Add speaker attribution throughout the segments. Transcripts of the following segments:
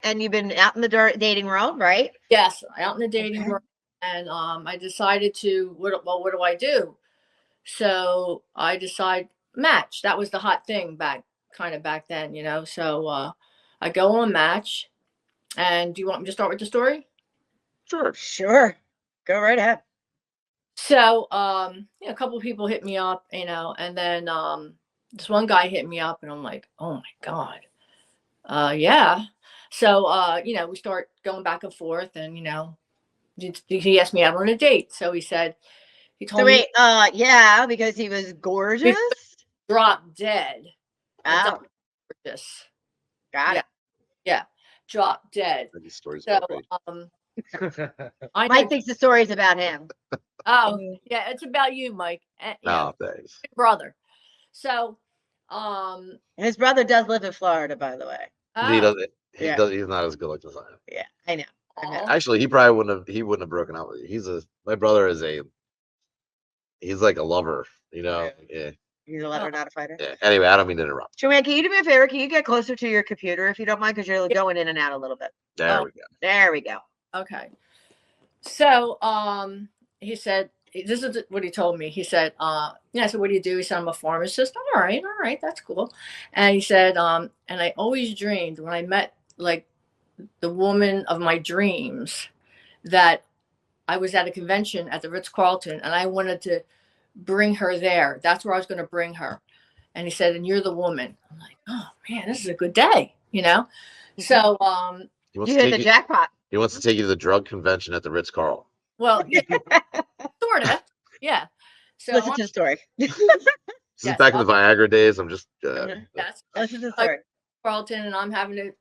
Speaker 1: And you've been out in the dating world, right?
Speaker 2: Yes, out in the dating
Speaker 1: Okay.
Speaker 2: world, and I decided to what do I do? So I decide Match. That was the hot thing back then, you know. So I go on Match, and do you want me to start with the story?
Speaker 1: Sure. Sure. Go right ahead.
Speaker 2: So a couple of people hit me up, you know, and then this one guy hit me up, and I'm like, oh my god, yeah. So we start going back and forth, and he asked me out on a date. So he
Speaker 1: So
Speaker 2: told me
Speaker 1: wait, yeah, because he was gorgeous.
Speaker 2: he dropped dead. Like
Speaker 1: Oh,
Speaker 2: gorgeous.
Speaker 1: got
Speaker 2: Yeah,
Speaker 1: it.
Speaker 2: yeah. Dropped dead.
Speaker 3: These stories
Speaker 2: So
Speaker 3: about me.
Speaker 2: I know.
Speaker 1: Mike thinks the story's about him.
Speaker 2: Oh, yeah, it's about you, Mike.
Speaker 3: Oh, thanks.
Speaker 2: Big brother. So um
Speaker 1: And his brother does live in Florida, by the way.
Speaker 3: He
Speaker 2: oh,
Speaker 3: doesn't.
Speaker 1: Yeah.
Speaker 3: He's not as good looking as I am.
Speaker 1: Yeah, I know. I know.
Speaker 3: Actually, he probably wouldn't have. He wouldn't have broken out with you. My brother is a. He's like a lover. You know. Yeah.
Speaker 1: He's a lover, not a fighter.
Speaker 3: Yeah. Anyway, I don't mean to interrupt.
Speaker 1: Joanne, can you do me a favor? Can you get closer to your computer if you don't mind? Because you're
Speaker 2: Yeah.
Speaker 1: going in and out a little bit.
Speaker 3: There we go.
Speaker 1: There we go.
Speaker 2: Okay. So he said, this is what he told me. He said, I said, what do you do? He said, I'm a pharmacist. All right, that's cool. And he said, and I always dreamed when I met like the woman of my dreams that I was at a convention at the Ritz-Carlton and I wanted to bring her there. That's where I was going to bring her. And he said, and you're the woman. I'm like, oh man, this is a good day, you know? So
Speaker 1: you hit the jackpot.
Speaker 3: He wants to take you to the drug convention at the Ritz-Carlton.
Speaker 2: Well, yeah, sort of. Yeah. So
Speaker 1: listen to the story.
Speaker 3: This is back in the Viagra days. I'm just
Speaker 1: yes. Listen to the story.
Speaker 2: Carlton, and I'm having a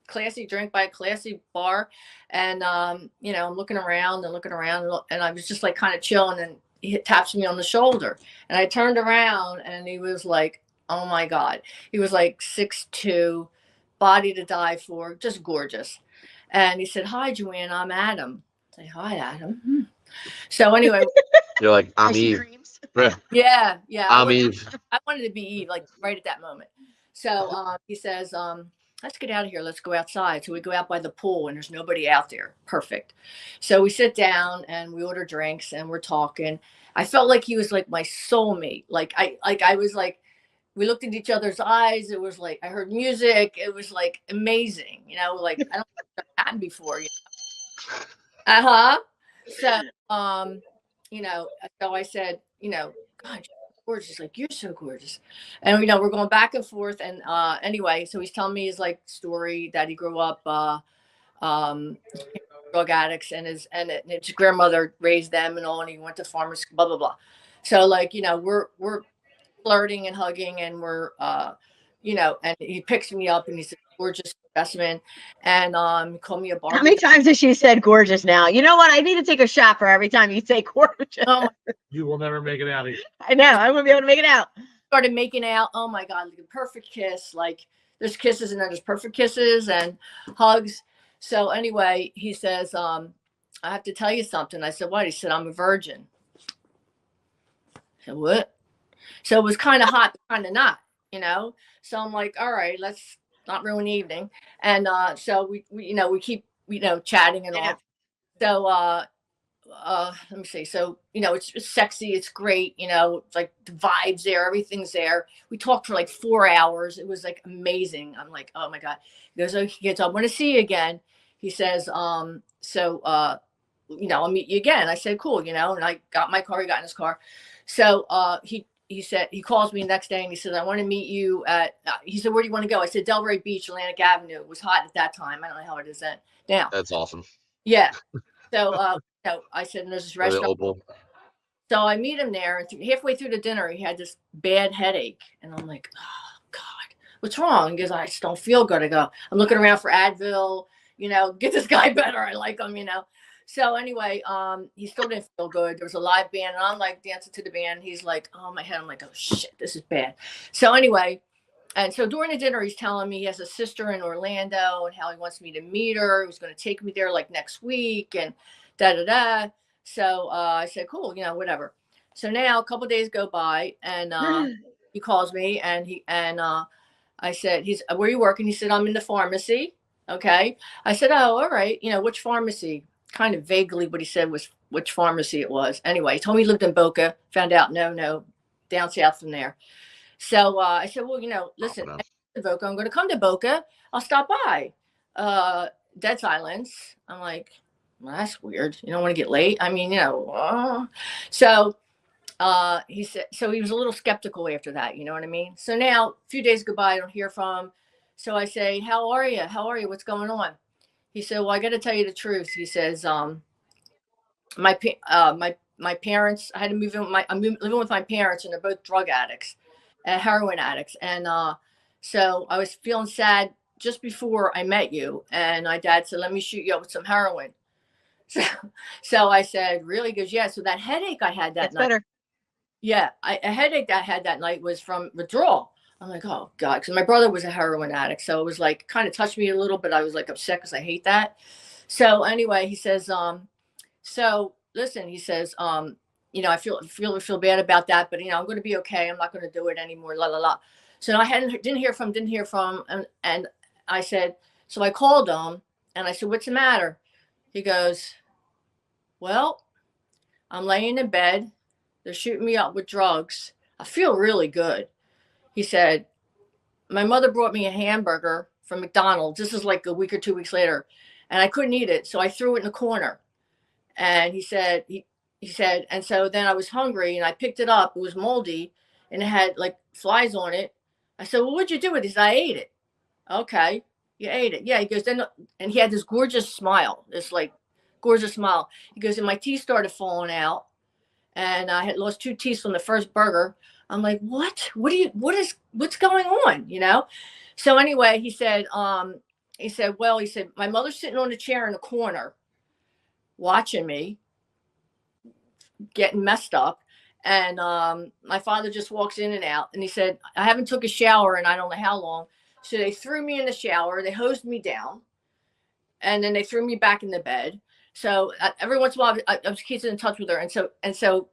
Speaker 2: classy drink by a classy bar, and I'm looking around and I was just like kind of chilling, and he taps me on the shoulder, and I turned around, and he was like, oh my god, he was like 6'2", body to die for, just gorgeous, and he said, hi Joanne, I'm Adam. I say, hi Adam. So anyway,
Speaker 3: you're like, I'm Eve.
Speaker 2: Yeah.
Speaker 3: I'm Eve.
Speaker 2: I wanted to be Eve, like right at that moment. So he says, let's get out of here. Let's go outside. So we go out by the pool and there's nobody out there. Perfect. So we sit down and we order drinks and we're talking. I felt like he was like my soulmate. I was like, we looked at each other's eyes. It was like, I heard music. It was like amazing, like I don't think I've happened before. Uh-huh. So, so I said, God, you're gorgeous. Like, you're so gorgeous. And, we're going back and forth. And anyway, so he's telling me his like story that he grew up drug addicts and his grandmother raised them and all, and he went to farmers, blah, blah, blah. So like, we're flirting and hugging and we're, and he picks me up and he said, gorgeous specimen, and call me a Barbie.
Speaker 1: How many times has she said gorgeous now? You know what? I need to take a shot for every time you say gorgeous.
Speaker 4: Oh, you will never make it out of here.
Speaker 1: I know. I won't be able to make it out.
Speaker 2: Started making out. Oh my God, like a perfect kiss. Like there's kisses and then there's perfect kisses and hugs. So anyway, he says, I have to tell you something. I said, what? He said, I'm a virgin. I said, what? So it was kind of hot, kind of not, So I'm like, all right, let's not ruin the evening. And so we keep chatting and all. So let me see. So it's sexy, it's great, it's like the vibes there, everything's there. We talked for like 4 hours. It was like amazing. I'm like, oh my God. He goes, I want to see you again. He says, I'll meet you again. I said, cool, and I got my car, he got in his car. So he said, he calls me the next day and he says, I want to meet you at, he said, where do you want to go? I said, Delray Beach, Atlantic Avenue. It was hot at that time. I don't know how it is then. Now.
Speaker 3: That's awesome.
Speaker 2: Yeah. So, I said, there's this restaurant. So I meet him there. And halfway through the dinner, he had this bad headache. And I'm like, oh, God, what's wrong? He goes, I just don't feel good. I go, I'm looking around for Advil, get this guy better. I like him, So anyway, he still didn't feel good. There was a live band and I'm like dancing to the band. He's like, oh my head. I'm like, oh shit, this is bad. So anyway, and so during the dinner, he's telling me he has a sister in Orlando and how he wants me to meet her. He was going to take me there like next week and da-da-da. So I said, cool, whatever. So now a couple of days go by and he calls me and I said, where are you working? He said, I'm in the pharmacy. Okay. I said, oh, all right. Which pharmacy? Kind of vaguely what he said was which pharmacy it was. Anyway, he told me he lived in Boca. Found out, no, down south from there. So I said, well, listen,
Speaker 3: Confident.
Speaker 2: Boca, I'm going to come to Boca. I'll stop by. Dead silence. I'm like, well, that's weird. You don't want to get late. I mean, so he said, so he was a little skeptical after that. You know what I mean? So now a few days go by, I don't hear from him. So I say, how are you? How are you? What's going on? He said, well, I got to tell you the truth. He says, my parents, I had to move in with I'm living with my parents, and they're both drug addicts, heroin addicts. And so I was feeling sad just before I met you. And my dad said, let me shoot you up with some heroin. So I said, really? He goes, yeah. So that headache I had that
Speaker 1: It's
Speaker 2: night.
Speaker 1: better.
Speaker 2: Yeah. A headache that I had that night was from withdrawal. I'm like, oh God. Cause my brother was a heroin addict. So it was like, kind of touched me a little, but I was like upset because I hate that. So anyway, he says, so listen, he says, I feel bad about that, but I'm going to be okay. I'm not going to do it anymore. La la la. So I didn't hear from, and I said, so I called him and I said, what's the matter? He goes, well, I'm laying in bed. They're shooting me up with drugs. I feel really good. He said, my mother brought me a hamburger from McDonald's. This is like a week or 2 weeks later, and I couldn't eat it, so I threw it in the corner. And he said, and so then I was hungry and I picked it up. It was moldy and it had like flies on it. I said, well, what'd you do with this? I ate it. Okay. You ate it. Yeah. He goes, then, and he had this gorgeous smile, this like gorgeous smile. He goes, and my teeth started falling out and I had lost 2 teeth from the first burger. I'm like, what's going on? So anyway, he said, my mother's sitting on a chair in the corner watching me getting messed up, and my father just walks in and out, and he said, I haven't took a shower and I don't know how long. So they threw me in the shower, they hosed me down, and then they threw me back in the bed. So every once in a while I was keeping in touch with her, and so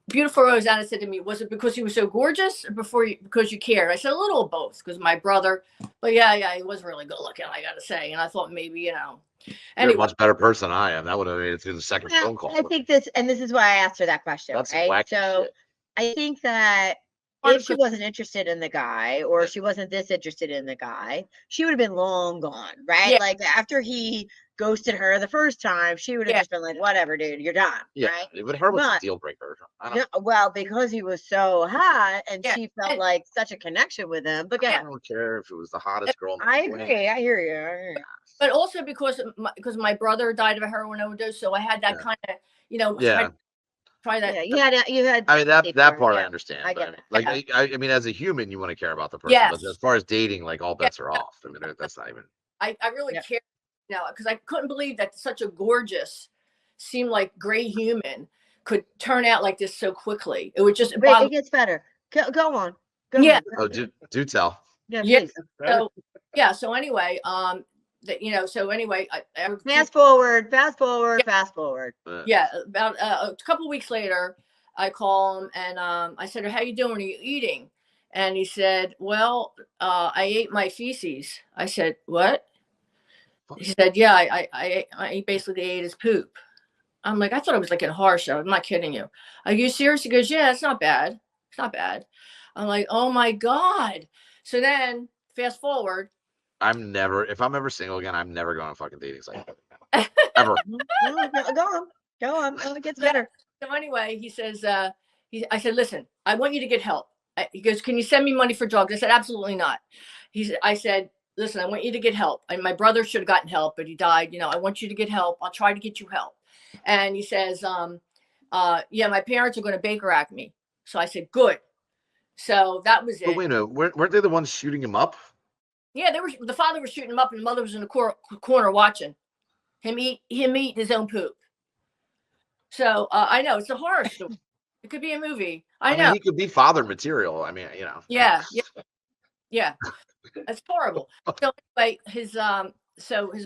Speaker 2: beautiful Rosanna said to me, was it because he was so gorgeous or because you cared? I said a little of both, because my brother, but yeah, he was really good looking, I gotta say. And I thought maybe,
Speaker 3: You're
Speaker 2: anyway.
Speaker 3: a much better person than I am. That would have made it through the second phone call.
Speaker 1: I think this is why I asked her that question.
Speaker 3: That's
Speaker 1: right?
Speaker 3: wacky
Speaker 1: So
Speaker 3: shit.
Speaker 1: I think that if she wasn't interested in the guy, or she wasn't this interested in the guy, she would have been long gone, right?
Speaker 2: Yeah.
Speaker 1: Like after he ghosted her the first time, she would have just been like, whatever, dude, you're done.
Speaker 3: Yeah,
Speaker 1: right?
Speaker 3: but her was a deal breaker.
Speaker 1: Well, because he was so hot and
Speaker 2: Yeah.
Speaker 1: she felt like such a connection with him. But
Speaker 3: I don't care if it was the hottest girl.
Speaker 1: I agree. I hear you.
Speaker 2: But also because my brother died of a heroin overdose, so I had that kind of,
Speaker 3: Yeah.
Speaker 2: try that.
Speaker 1: Yeah, you had.
Speaker 3: I mean that part I understand.
Speaker 1: I get
Speaker 3: but,
Speaker 1: it.
Speaker 3: I mean, as a human, you want to care about the person.
Speaker 2: Yes.
Speaker 3: But as far as dating, like all bets are off. I mean, that's not even.
Speaker 2: I really care because I couldn't believe that such a gorgeous, seemed like great human could turn out like this so quickly. It would just.
Speaker 1: It gets better. Go on.
Speaker 2: Yeah.
Speaker 3: Oh, do tell.
Speaker 1: Yeah.
Speaker 2: So anyway, so anyway,
Speaker 1: fast forward.
Speaker 2: Yeah, about a couple weeks later, I call him and I said, how you doing? Are you eating? And he said, well, I ate my feces. I said, what? He said, yeah, I basically ate his poop. I'm like, I thought it was like a horror show. I'm not kidding you. Are you serious? He goes, yeah, it's not bad. It's not bad. I'm like, oh my God. So then fast forward.
Speaker 3: If I'm ever single again, I'm never going on fucking dating site. Ever.
Speaker 1: Go on. Oh, it gets better.
Speaker 2: So anyway, he says, I said, listen, I want you to get help. He goes, can you send me money for drugs? I said, absolutely not. I said, listen, I want you to get help. And my brother should have gotten help, but he died. I want you to get help. I'll try to get you help. And he says, yeah, my parents are going to Baker Act me. So I said, good. So that was it.
Speaker 3: But wait a minute, weren't they the ones shooting him up?
Speaker 2: Yeah, the father was shooting him up and the mother was in the corner watching him eat his own poop. So I know it's a horror story. It could be a movie. I know.
Speaker 3: Mean, he could be father material. I mean,
Speaker 2: Yeah. That's horrible. So anyway, his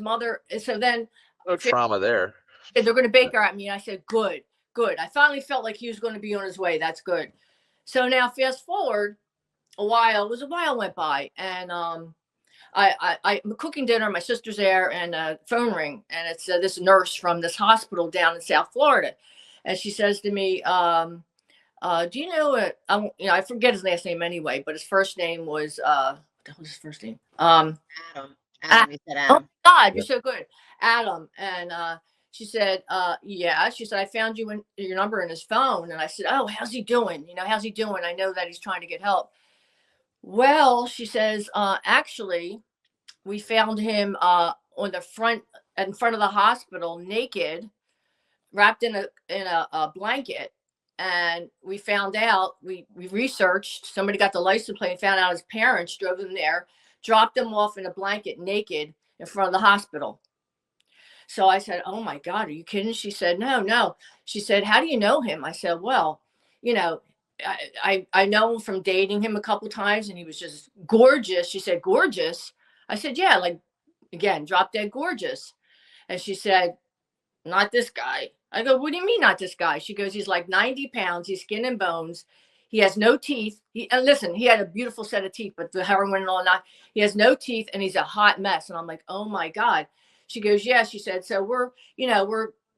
Speaker 2: mother. So then
Speaker 3: no trauma there.
Speaker 2: They're going to Baker at me. And I said, good. I finally felt like he was going to be on his way. That's good. So now fast forward a while went by, and I'm cooking dinner. My sister's there, and a phone ring, and it's this nurse from this hospital down in South Florida, and she says to me, "Do you know it? I forget his last name anyway, but his first name was what was his first name?
Speaker 1: Adam. Adam, you said
Speaker 2: Oh
Speaker 1: Adam.
Speaker 2: God, you're
Speaker 3: Yeah.
Speaker 2: so good, Adam." And she said, "Yeah." She said, "I found your number in his phone," and I said, "Oh, how's he doing? How's he doing? I know that he's trying to get help." Well, she says, "Actually, we found him on the front in front of the hospital, naked, wrapped in a blanket." And we found out, we researched, somebody got the license plate and found out his parents drove him there, dropped him off in a blanket naked in front of the hospital. So I said, "Oh my God, are you kidding?" She said, "No." She said, "How do you know him?" I said, "Well, you know, I know him from dating him a couple times, and he was just gorgeous." She said, "Gorgeous?" I said, "Yeah, like, again, drop dead gorgeous." And she said, "Not this guy." I go, "What do you mean not this guy?" She goes, "He's like 90 pounds. He's skin and bones. He has no teeth. And listen, he had a beautiful set of teeth, but the heroin and all that. He has no teeth, and he's a hot mess." And I'm like, "Oh my God." She goes, "Yeah." She said, "So we're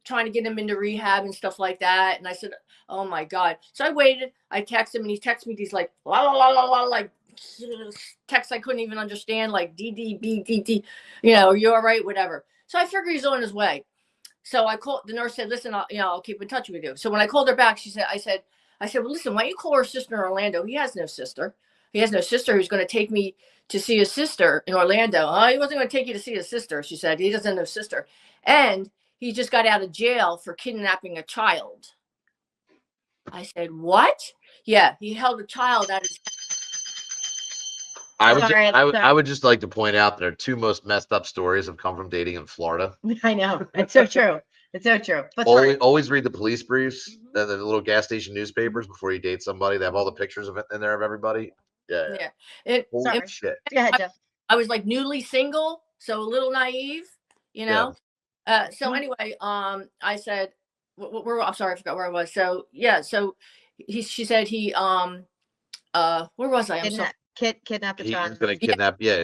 Speaker 2: trying to get him into rehab and stuff like that." And I said, "Oh my God." So I waited. I texted him, and he texted me these like la la la la la, like texts I couldn't even understand, like DDBDD, "Are you all right?" Whatever. So I figured he's on his way. So I called, the nurse said, "Listen, I'll keep in touch with you." So when I called her back, I said, "Well, listen, why don't you call her sister in Orlando?" He has no sister. He has no sister who's going to take me to see his sister in Orlando. "Oh, he wasn't going to take you to see his sister." She said, "He doesn't have no sister. And he just got out of jail for kidnapping a child." I said, "What?" "Yeah, he held a child at his."
Speaker 3: I would just like to point out that our two most messed up stories have come from dating in Florida.
Speaker 1: I know. It's so true. It's so true. But
Speaker 3: Always read the police briefs and the little gas station newspapers before you date somebody. They have all the pictures of it in there of everybody. Yeah. Holy
Speaker 1: sorry.
Speaker 3: shit.
Speaker 1: Go ahead, Jeff.
Speaker 2: I was like newly single, so a little naive, you know. So anyway, I said, I'm sorry, I forgot where I was. So yeah, so she said he, where was I? I'm sorry.
Speaker 1: Kidnap the
Speaker 3: He's
Speaker 1: child.
Speaker 3: gonna kidnap. Yeah.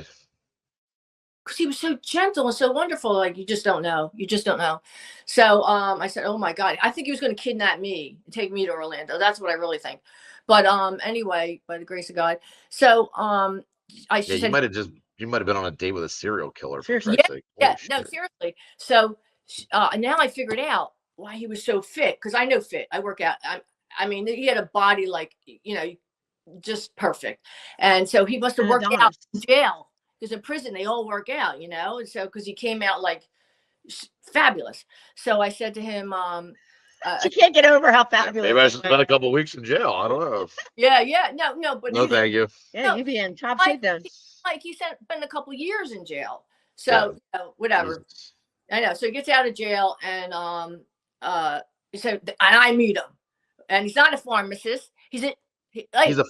Speaker 2: Because he was so gentle and so wonderful. Like, you just don't know. You just don't know. So I said, "Oh my God, I think he was going to kidnap me and take me to Orlando." That's what I really think. But anyway, by the grace of God. So she
Speaker 3: You
Speaker 2: said,
Speaker 3: might have been on a date with a serial killer, for
Speaker 1: Seriously.
Speaker 3: Christ's sake. Holy
Speaker 2: no,
Speaker 3: shit.
Speaker 2: seriously. So now I figured out why he was so fit, because I know fit. I work out. I mean, he had a body like, just perfect. And so he must have worked out in jail, because in prison they all work out, and so because he came out like fabulous. So I said to him,
Speaker 1: She can't get over how fabulous.
Speaker 3: Maybe I should spend a couple of weeks in jail. I don't know.
Speaker 2: Yeah, no, but
Speaker 3: No, thank you.
Speaker 1: Yeah, you'd be in top shape then.
Speaker 2: Like he said, been a couple of years in jail. So whatever.
Speaker 3: Jesus.
Speaker 2: I know. So he gets out of jail, and and I meet him, and he's not a pharmacist. He's a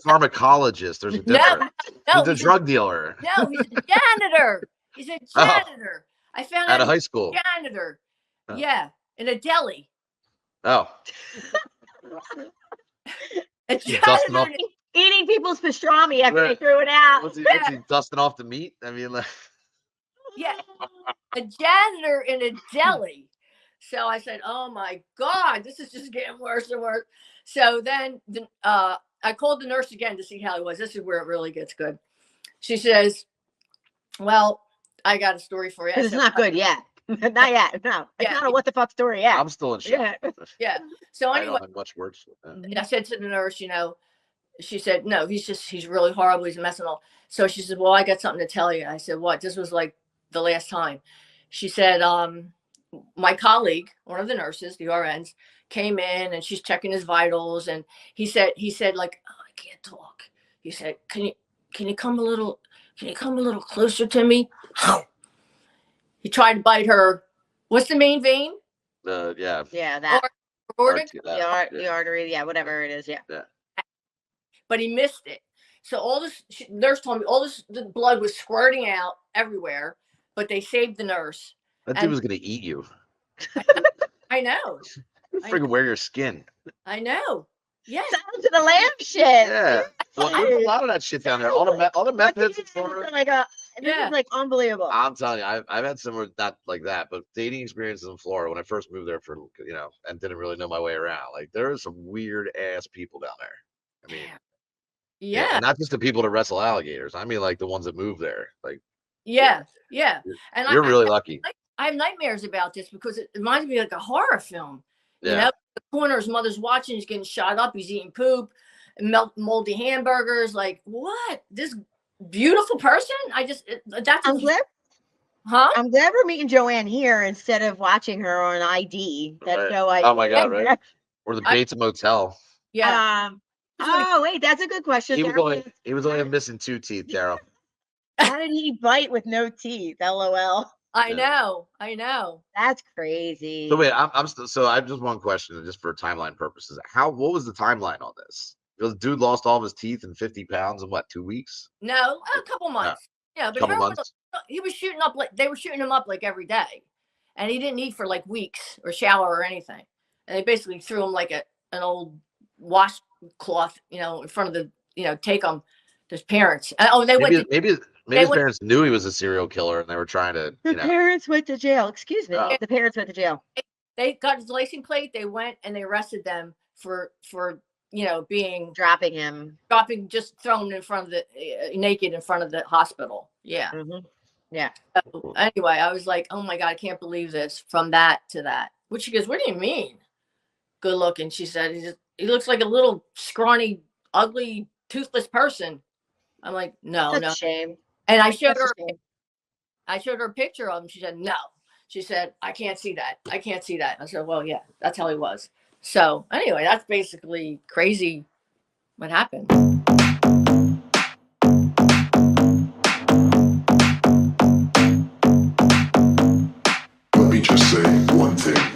Speaker 3: pharmacologist. There's a difference.
Speaker 2: No,
Speaker 3: he's a drug dealer.
Speaker 2: No, he's a janitor. He's a janitor. I found out
Speaker 3: out of high school.
Speaker 2: Janitor.
Speaker 3: Oh.
Speaker 2: Yeah, in a deli.
Speaker 3: Oh.
Speaker 2: A janitor.
Speaker 1: Eating people's pastrami after they threw it out.
Speaker 3: What's he dusting off the meat? I mean, like.
Speaker 2: Yeah, a janitor in a deli. So I said, "Oh my God, this is just getting worse and worse." So then I called the nurse again to see how he was. This is where it really gets good. She says, "Well, I got a story for you."
Speaker 1: It's not good yet. Not yet. No, it's not a what the fuck story yet.
Speaker 3: I'm still in shock.
Speaker 2: Yeah. So anyway,
Speaker 3: I don't have much words for that.
Speaker 2: I said to the nurse, she said, "No, he's really horrible. He's messing all." So she said, "Well, I got something to tell you." I said, "What?" This was like the last time. She said, my colleague, one of the nurses, the RNs, came in, and she's checking his vitals, and he said like, "Oh, I can't talk." He said, can you come a little closer to me?" He tried to bite her. What's the main vein?
Speaker 1: Yeah, that.
Speaker 2: Aortic?
Speaker 1: The artery, yeah, whatever it is, yeah.
Speaker 2: But he missed it. So all this, nurse told me, the blood was squirting out everywhere, but they saved the nurse.
Speaker 3: That dude was going to eat you.
Speaker 2: I know.
Speaker 3: Freaking wear your skin.
Speaker 2: I know. Yeah.
Speaker 1: Sound to the lamb shit.
Speaker 3: Yeah. Well, there's a lot of that shit down there. All the meth heads in Florida.
Speaker 1: Like a This
Speaker 2: Yeah.
Speaker 1: is like unbelievable.
Speaker 3: I'm telling you, I've had similar, not like that, but dating experiences in Florida when I first moved there for, and didn't really know my way around. Like there are some weird ass people down there. I mean, yeah,
Speaker 2: Yeah.
Speaker 3: and not just the people that wrestle alligators. I mean, like the ones that move there. Like,
Speaker 2: Yeah. Yeah. And
Speaker 3: you're really lucky.
Speaker 2: I have nightmares about this because it reminds me like a horror film. You
Speaker 3: Yeah.
Speaker 2: know, the corner, his mother's watching, he's getting shot up, he's eating poop, moldy hamburgers. Like, what? This beautiful person? That's
Speaker 1: I'm glad
Speaker 2: huh?
Speaker 1: I'm glad we're meeting Joanne here instead of watching her on ID. That's
Speaker 3: Right.
Speaker 1: so like,
Speaker 3: Oh my God, right? Or the
Speaker 2: I-
Speaker 3: Bates Motel.
Speaker 2: Yeah.
Speaker 1: Oh wait, that's a good question.
Speaker 3: He was only missing 2 teeth, Daryl.
Speaker 1: How did he bite with no teeth? LOL.
Speaker 2: I know.
Speaker 1: That's crazy.
Speaker 3: So wait, I'm still, so I have just one question, just for timeline purposes. What was the timeline on this? The dude lost all of his teeth and 50 pounds in what, 2 weeks?
Speaker 2: No, a couple months. Yeah, but
Speaker 3: Couple
Speaker 2: remember
Speaker 3: months.
Speaker 2: he was shooting up like they were shooting him up like every day, and he didn't eat for like weeks or shower or anything. And they basically threw him like an old washcloth, in front of take him to his parents. Oh, they went.
Speaker 3: Maybe his parents knew he was a serial killer and they were trying to.
Speaker 1: The parents went to jail. Excuse me.
Speaker 3: Oh.
Speaker 1: The parents went to jail.
Speaker 2: They got his license plate. They went and they arrested them for being
Speaker 1: dropping
Speaker 2: just thrown in front of the naked in front of the hospital. Yeah.
Speaker 1: Mm-hmm. Yeah.
Speaker 2: So, anyway, I was like, oh my God, I can't believe this. From that to that. Which she goes, what do you mean? Good looking. She said, he looks like a little scrawny, ugly, toothless person. I'm like, no.
Speaker 1: That's a shame.
Speaker 2: And I showed her a picture of him. She said, no. She said, I can't see that. I said, well, yeah, that's how he was. So anyway, that's basically crazy what happened.
Speaker 5: Let me just say one thing.